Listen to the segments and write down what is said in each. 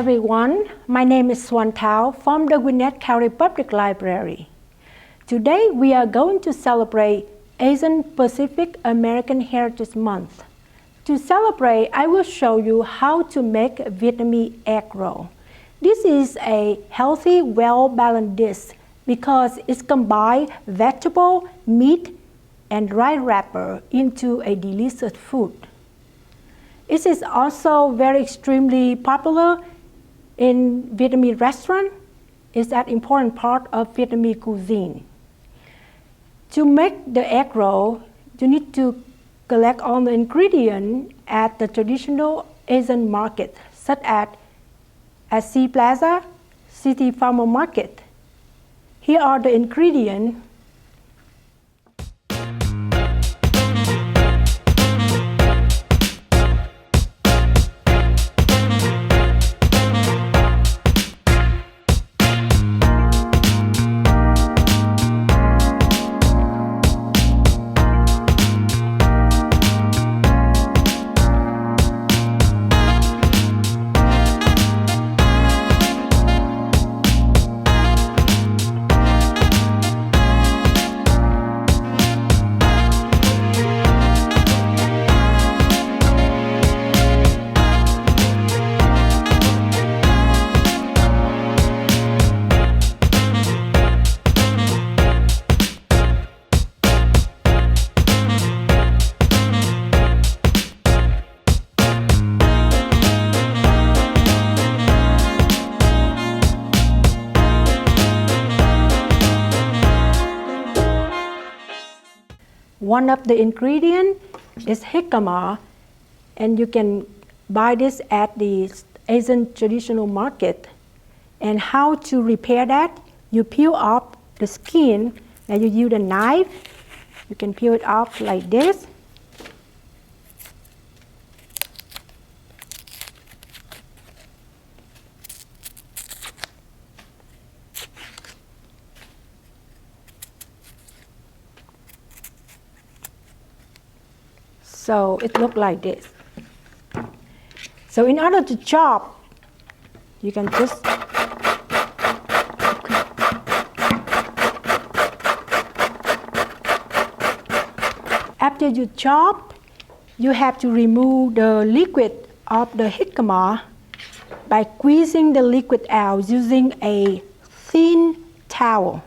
everyone. My name is Xuan-Thao from the Gwinnett County Public Library. Today we are going to celebrate Asian Pacific American Heritage Month. To celebrate, I will show you how to make a Vietnamese egg roll. This is a healthy, well-balanced dish because it combines vegetable, meat, and dry wrapper into a delicious food. It is also very extremely popular in Vietnamese restaurants. It's an important part of Vietnamese cuisine. To make the egg roll, you need to collect all the ingredients at the traditional Asian market, such as at Sea Plaza, City Farmer Market. Here are the ingredients. One of the ingredients is jicama, and you can buy this at the Asian traditional market. And how to repair that? You peel off the skin, and you use a knife. You can peel it off like this. So it looks like this. So in order to chop, you can just after you chop, you have to remove the liquid of the jicama by squeezing the liquid out using a thin towel.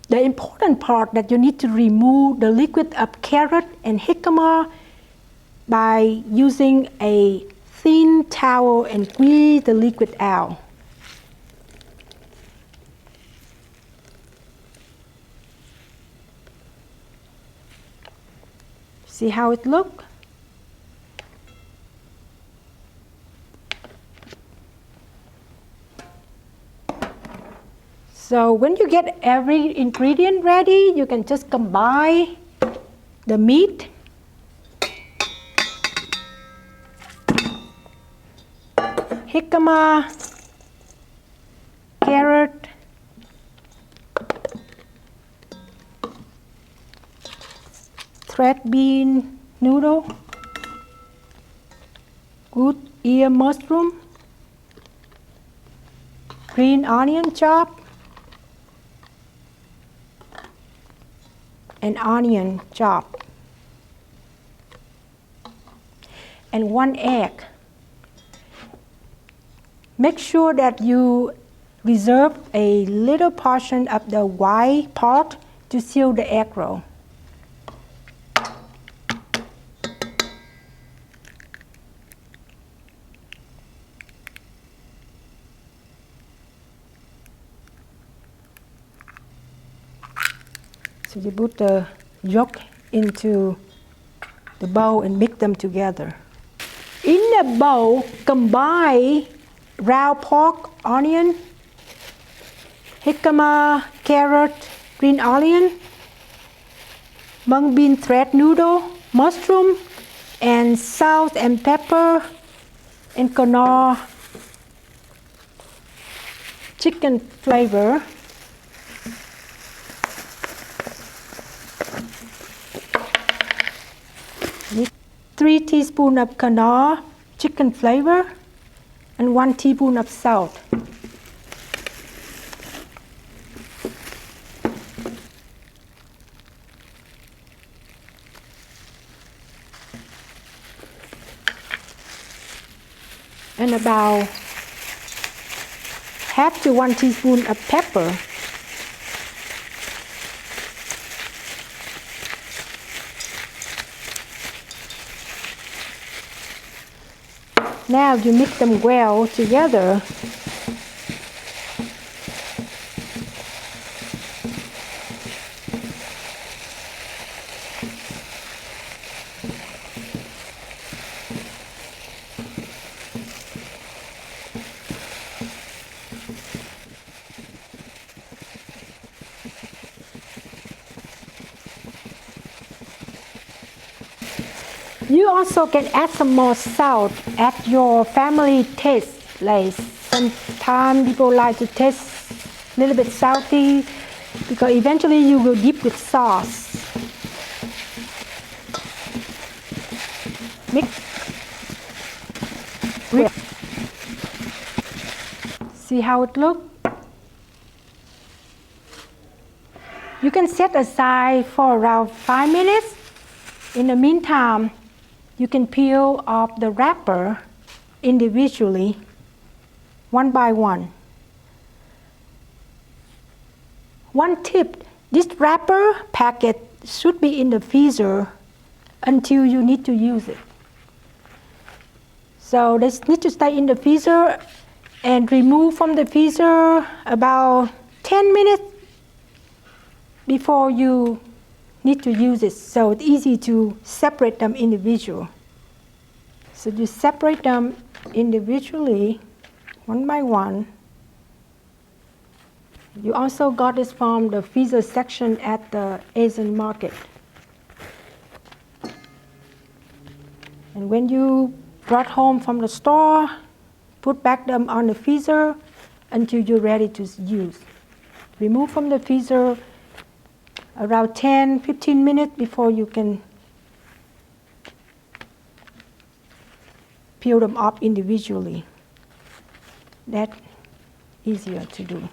The important part that you need to remove the liquid of carrot and jicama by using a thin towel and squeeze the liquid out. See how it looks? So when you get every ingredient ready, you can just combine the meat, jicama, carrot, red bean noodle, good ear mushroom, green onion chop, and onion chop, and 1 egg. Make sure that you reserve a little portion of the white part to seal the egg roll. So you put the yolk into the bowl and mix them together. In the bowl, combine ground pork, onion, jicama, carrot, green onion, mung bean thread noodle, mushroom, and salt and pepper, and knorr chicken flavor. 3 teaspoons of Knorr chicken flavor, and 1 teaspoon of salt. And about half to 1 teaspoon of pepper. Now you mix them well together. You also can add some more salt at your family taste. Like sometimes people like to taste a little bit salty because eventually you will dip with sauce. Mix. See how it looks? You can set aside for around 5 minutes. In the meantime, you can peel off the wrapper individually, one by one. One tip, this wrapper packet should be in the freezer until you need to use it. So they need to stay in the freezer and remove from the freezer about 10 minutes before you need to use it, so it's easy to separate them individually. So you separate them individually, one by one. You also got this from the freezer section at the Asian market. And when you brought home from the store, put back them on the freezer until you're ready to use. Remove from the freezer around 10-15 minutes before you can peel them up individually. That's easier to do.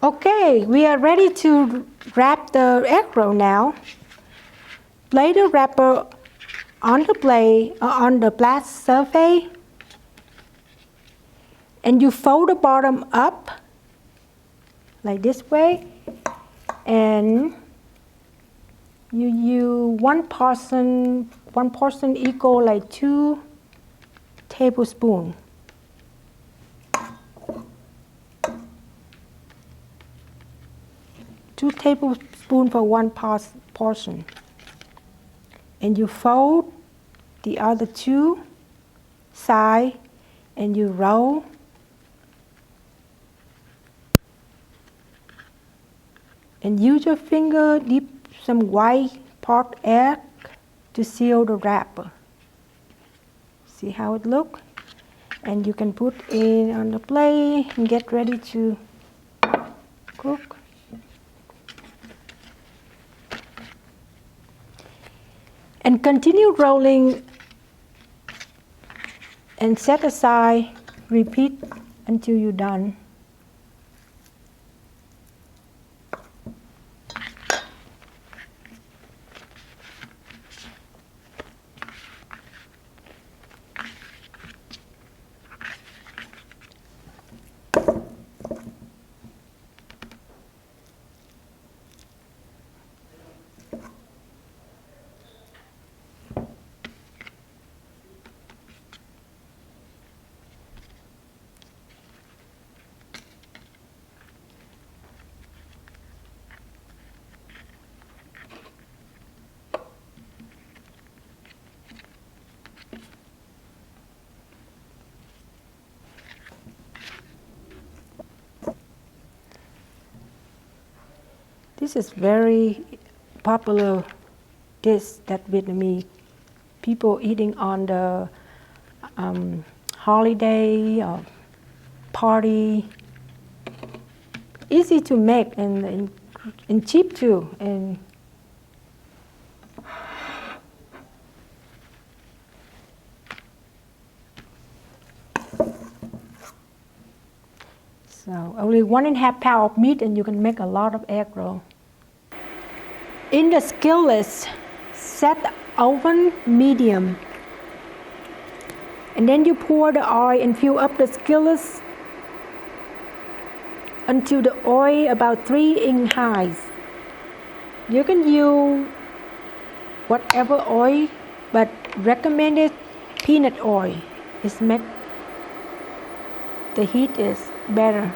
Okay, we are ready to wrap the egg roll now. Lay the wrapper on the plate, on the glass surface, and you fold the bottom up like this way, and you use one portion equal like 2 tablespoons. Two tablespoons for one portion. And you fold the other 2 sides and you roll. And use your finger, dip some white pork egg to seal the wrapper. See how it looks? And you can put it on the plate and get ready to cook. And continue rolling and set aside, repeat until you're done. This is very popular dish that Vietnamese people eating on the holiday or party. Easy to make and cheap too. And So only 1.5 pounds of meat and you can make a lot of egg roll. In the skillet, set the oven medium. And then you pour the oil and fill up the skillet until the oil about 3 inch high. You can use whatever oil, but recommended peanut oil. It's make the heat is better.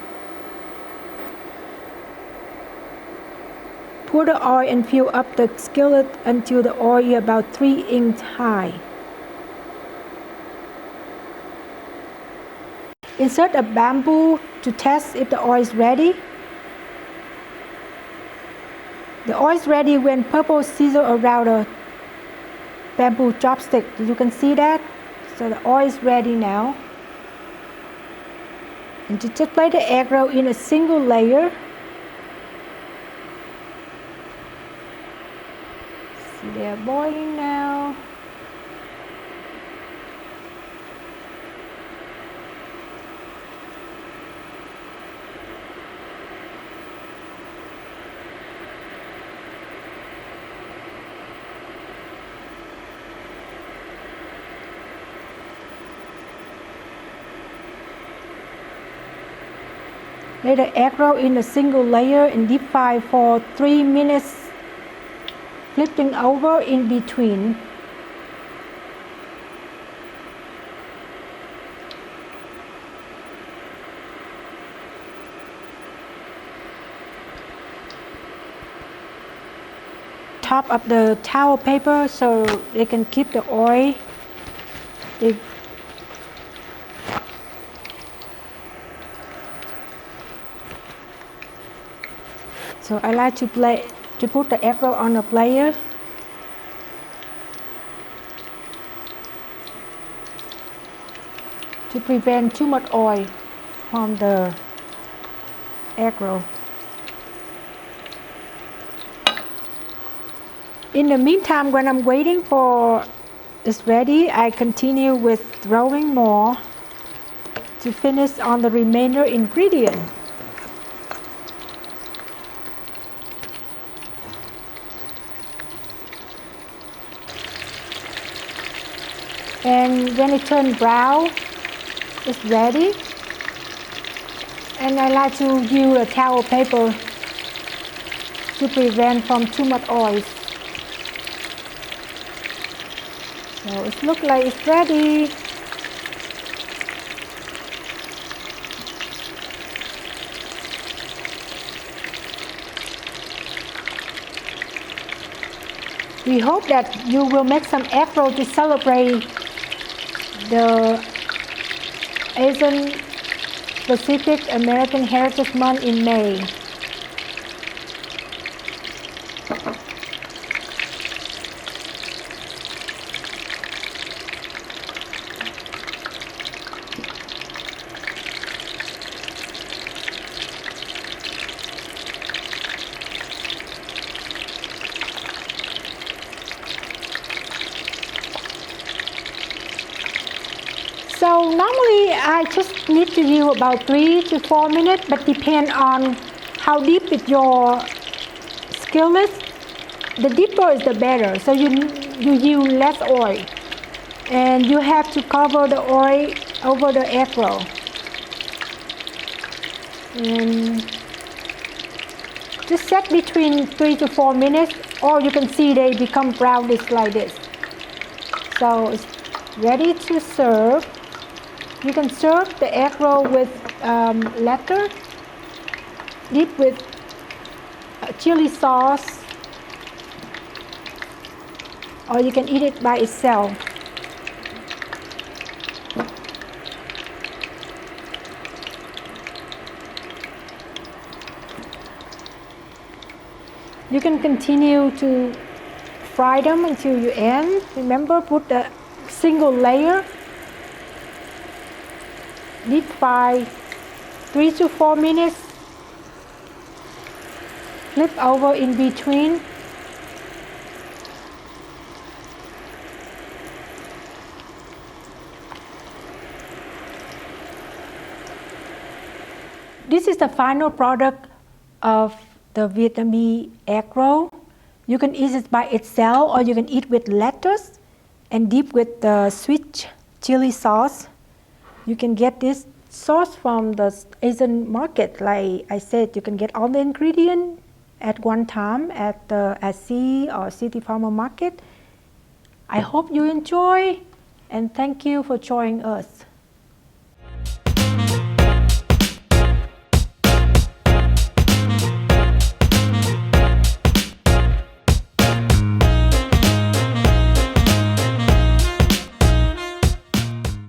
Pour the oil and fill up the skillet until the oil is about 3 inch high. Insert a bamboo to test if the oil is ready. The oil is ready when purple sizzle around the bamboo chopstick. You can see that? So the oil is ready now. And to just place the egg roll in a single layer. See, they are boiling now. Lay the egg roll in a single layer and deep fry for 3 minutes, flipping over in between. Top of the towel paper so they can keep the oil. So I like to put the egg roll on a platter. To prevent too much oil from the egg roll. In the meantime, when I'm waiting for it's ready, I continue with rolling more to finish on the remainder ingredient. And when it turns brown, it's ready. And I like to use a towel paper to prevent from too much oil. So it looks like it's ready. We hope that you will make some egg roll to celebrate the Asian Pacific American Heritage Month in May. So normally I just need to use about 3 to 4 minutes, but depend on how deep is your skillet. The deeper is the better. So you use less oil, and you have to cover the oil over the egg roll. And just set between 3 to 4 minutes, or you can see they become brownish like this. So it's ready to serve. You can serve the egg roll with lettuce, dip with chili sauce, or you can eat it by itself. You can continue to fry them until you end. Remember, put a single layer. Deep fry 3 to 4 minutes. Flip over in between. This is the final product of the Vietnamese egg roll. You can eat it by itself or you can eat with lettuce and dip with the sweet chili sauce. You can get this sauce from the Asian market. Like I said, you can get all the ingredients at one time at the Sea or City Farmer Market. I hope you enjoy and thank you for joining us.